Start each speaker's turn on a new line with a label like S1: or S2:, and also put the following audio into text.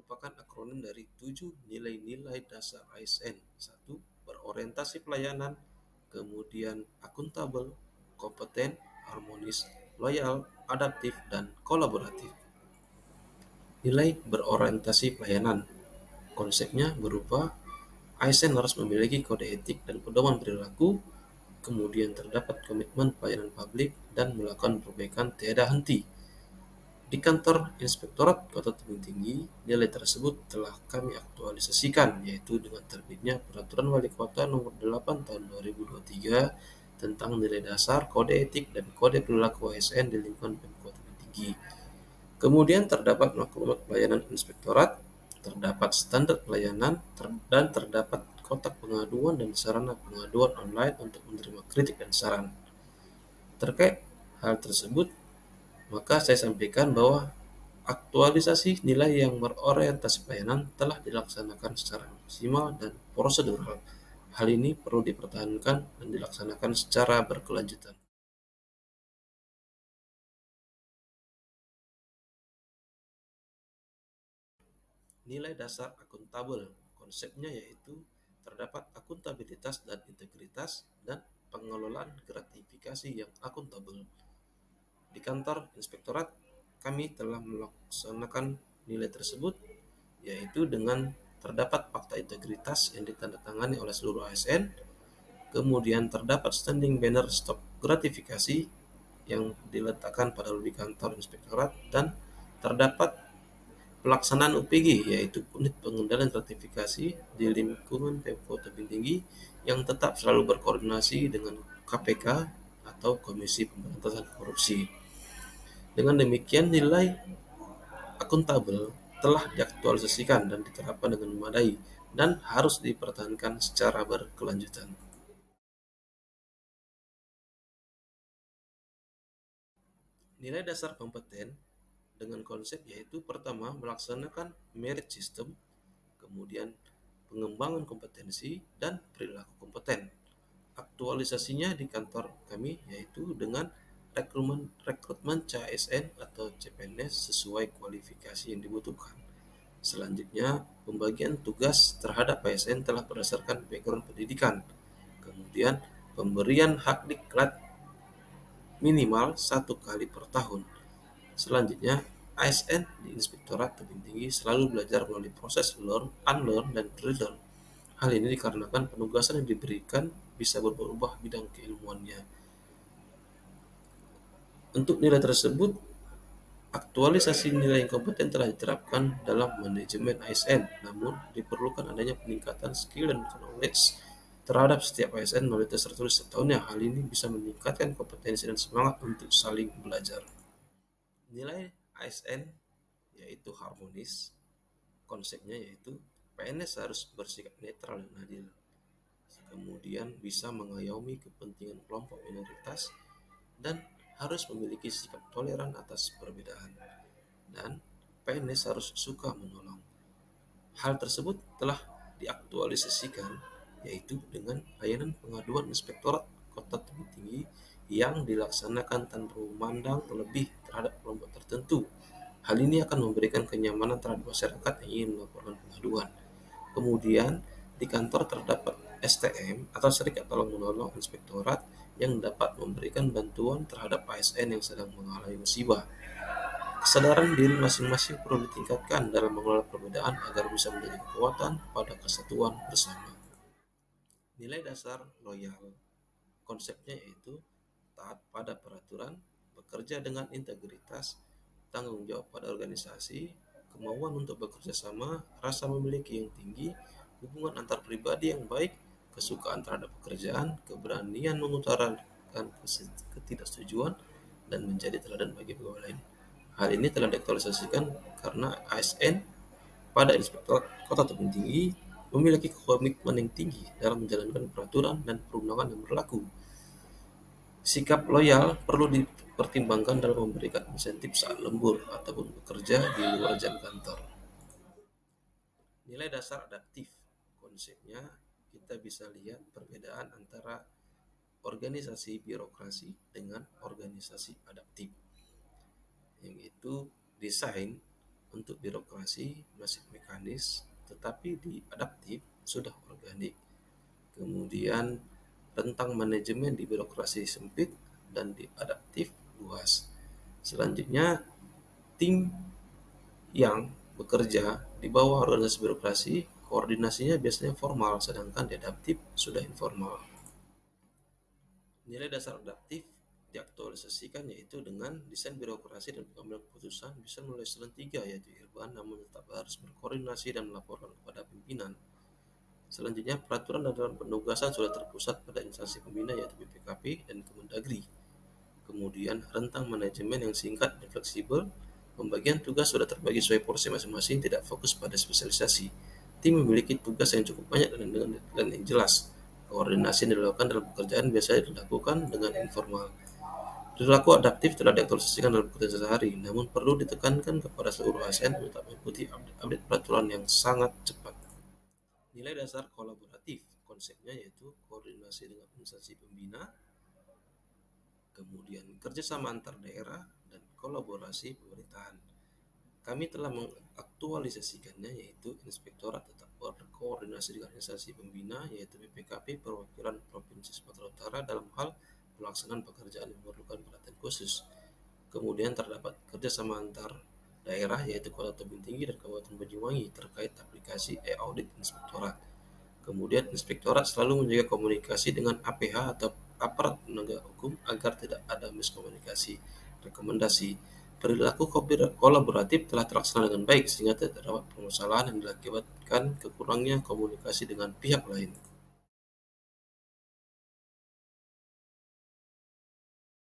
S1: merupakan akronim dari 7 nilai-nilai dasar ASN. 1. Berorientasi pelayanan, kemudian akuntabel, kompeten, harmonis, loyal, adaptif, dan kolaboratif. Nilai berorientasi pelayanan. Konsepnya berupa ASN harus memiliki kode etik dan pedoman perilaku, kemudian terdapat komitmen pelayanan publik dan melakukan perbaikan tiada henti. Di kantor Inspektorat Kota Tebing Tinggi, nilai tersebut telah kami aktualisasikan, yaitu dengan terbitnya Peraturan Wali Kota Nomor 8 Tahun 2023 tentang nilai dasar, kode etik, dan kode perilaku ASN di lingkungan Pemkot Tebing Tinggi. Kemudian terdapat maklumat pelayanan Inspektorat, terdapat standar pelayanan, dan terdapat kotak pengaduan dan sarana pengaduan online untuk menerima kritik dan saran. Terkait hal tersebut, maka saya sampaikan bahwa aktualisasi nilai yang berorientasi pelayanan telah dilaksanakan secara maksimal dan prosedural. Hal ini perlu dipertahankan dan dilaksanakan secara berkelanjutan. Nilai dasar akuntabel, konsepnya yaitu terdapat akuntabilitas dan integritas dan pengelolaan gratifikasi yang akuntabel. Di kantor Inspektorat, kami telah melaksanakan nilai tersebut, yaitu dengan terdapat fakta integritas yang ditandatangani oleh seluruh ASN, kemudian terdapat standing banner stop gratifikasi yang diletakkan pada lobi kantor Inspektorat, dan terdapat pelaksanaan UPG, yaitu unit pengendalian gratifikasi di lingkungan Pemkot Tebing Tinggi yang tetap selalu berkoordinasi dengan KPK atau Komisi Pemberantasan Korupsi. Dengan demikian, nilai akuntabel telah diaktualisasikan dan diterapkan dengan memadai dan harus dipertahankan secara berkelanjutan. Nilai dasar kompeten dengan konsep yaitu pertama melaksanakan merit system, kemudian pengembangan kompetensi dan perilaku kompeten. Aktualisasinya di kantor kami yaitu dengan rekrutmen CASN atau CPNS sesuai kualifikasi yang dibutuhkan. Selanjutnya, pembagian tugas terhadap ASN telah berdasarkan background pendidikan. Kemudian, pemberian hak diklat minimal 1 kali per tahun. Selanjutnya, ASN di Inspektorat Tebing Tinggi selalu belajar melalui proses learn, unlearn, dan relearn. Hal ini dikarenakan penugasan yang diberikan bisa berubah bidang keilmuannya. Untuk nilai tersebut, aktualisasi nilai yang kompeten telah diterapkan dalam manajemen ASN, namun diperlukan adanya peningkatan skill dan knowledge terhadap setiap ASN melalui tes tertulis setahunnya. Hal ini bisa meningkatkan kompetensi dan semangat untuk saling belajar. Nilai ASN yaitu harmonis, konsepnya yaitu PNS harus bersikap netral dan adil, kemudian bisa mengayomi kepentingan kelompok minoritas, dan harus memiliki sikap toleran atas perbedaan, dan PNS harus suka menolong. Hal tersebut telah diaktualisasikan yaitu dengan layanan pengaduan Inspektorat Kota Tebing Tinggi yang dilaksanakan tanpa memandang lebih terhadap kelompok tertentu. Hal ini akan memberikan kenyamanan terhadap masyarakat yang ingin melaporkan pengaduan. Kemudian, di kantor terdapat STM atau Serikat Tolong Menolong Inspektorat yang dapat memberikan bantuan terhadap ASN yang sedang mengalami musibah. Kesadaran diri masing-masing perlu ditingkatkan dalam mengelola perbedaan agar bisa menjadi kekuatan pada kesatuan bersama. Nilai dasar loyal, konsepnya yaitu taat pada peraturan, bekerja dengan integritas, tanggung jawab pada organisasi, kemauan untuk bekerja sama, rasa memiliki yang tinggi, hubungan antar pribadi yang baik, kesukaan terhadap pekerjaan, keberanian mengutarakan ketidaksetujuan, dan menjadi teladan bagi pegawai lain. Hal ini telah diaktualisasikan karena ASN pada Inspektorat Kota Tebing Tinggi memiliki komitmen yang tinggi dalam menjalankan peraturan dan perundangan yang berlaku. Sikap loyal perlu dipertimbangkan dalam memberikan insentif saat lembur ataupun bekerja di luar jam kantor. Nilai dasar adaptif, konsepnya kita bisa lihat perbedaan antara organisasi birokrasi dengan organisasi adaptif, yaitu desain Untuk birokrasi masih mekanis, tetapi di adaptif sudah organik. Kemudian rentang manajemen di birokrasi sempit dan di adaptif luas. Selanjutnya, tim yang bekerja di bawah organisasi birokrasi, koordinasinya biasanya formal, sedangkan di adaptif sudah informal. Nilai dasar adaptif diaktualisasikan yaitu dengan desain birokrasi dan pengambilan keputusan bisa melalui eselon 3 yaitu Irban, namun tetap harus berkoordinasi dan melaporkan kepada pimpinan. Selanjutnya, peraturan dan penugasan sudah terpusat pada instansi pembina yaitu BPKP dan Kemendagri. Kemudian, rentang manajemen yang singkat dan fleksibel, pembagian tugas sudah terbagi sesuai porsi masing-masing, tidak fokus pada spesialisasi. Tim memiliki tugas yang cukup banyak dan yang jelas. Koordinasi yang dilakukan dalam pekerjaan biasanya dilakukan dengan informal. Perilaku adaptif telah diaktualisasikan dalam pekerjaan sehari, namun perlu ditekankan kepada seluruh ASN untuk mengikuti update peraturan yang sangat cepat. Nilai dasar kolaboratif, konsepnya yaitu koordinasi dengan instansi pembina, kemudian kerjasama antar daerah, dan kolaborasi pemerintahan. Kami telah mengaktualisasikannya yaitu Inspektorat tetap berkoordinasi dengan instansi pembina yaitu BPKP Perwakilan Provinsi Sumatera Utara dalam hal pelaksanaan pekerjaan yang memerlukan perhatian khusus. Kemudian terdapat kerjasama antar daerah yaitu Kota Tebing Tinggi dan Kabupaten Banyuwangi terkait aplikasi e-audit Inspektorat. Kemudian Inspektorat selalu menjaga komunikasi dengan APH atau aparat penegak hukum agar tidak ada miskomunikasi. Rekomendasi: perilaku kolaboratif telah terlaksana dengan baik sehingga tidak terdapat permasalahan yang diakibatkan kekurangnya komunikasi dengan pihak lain.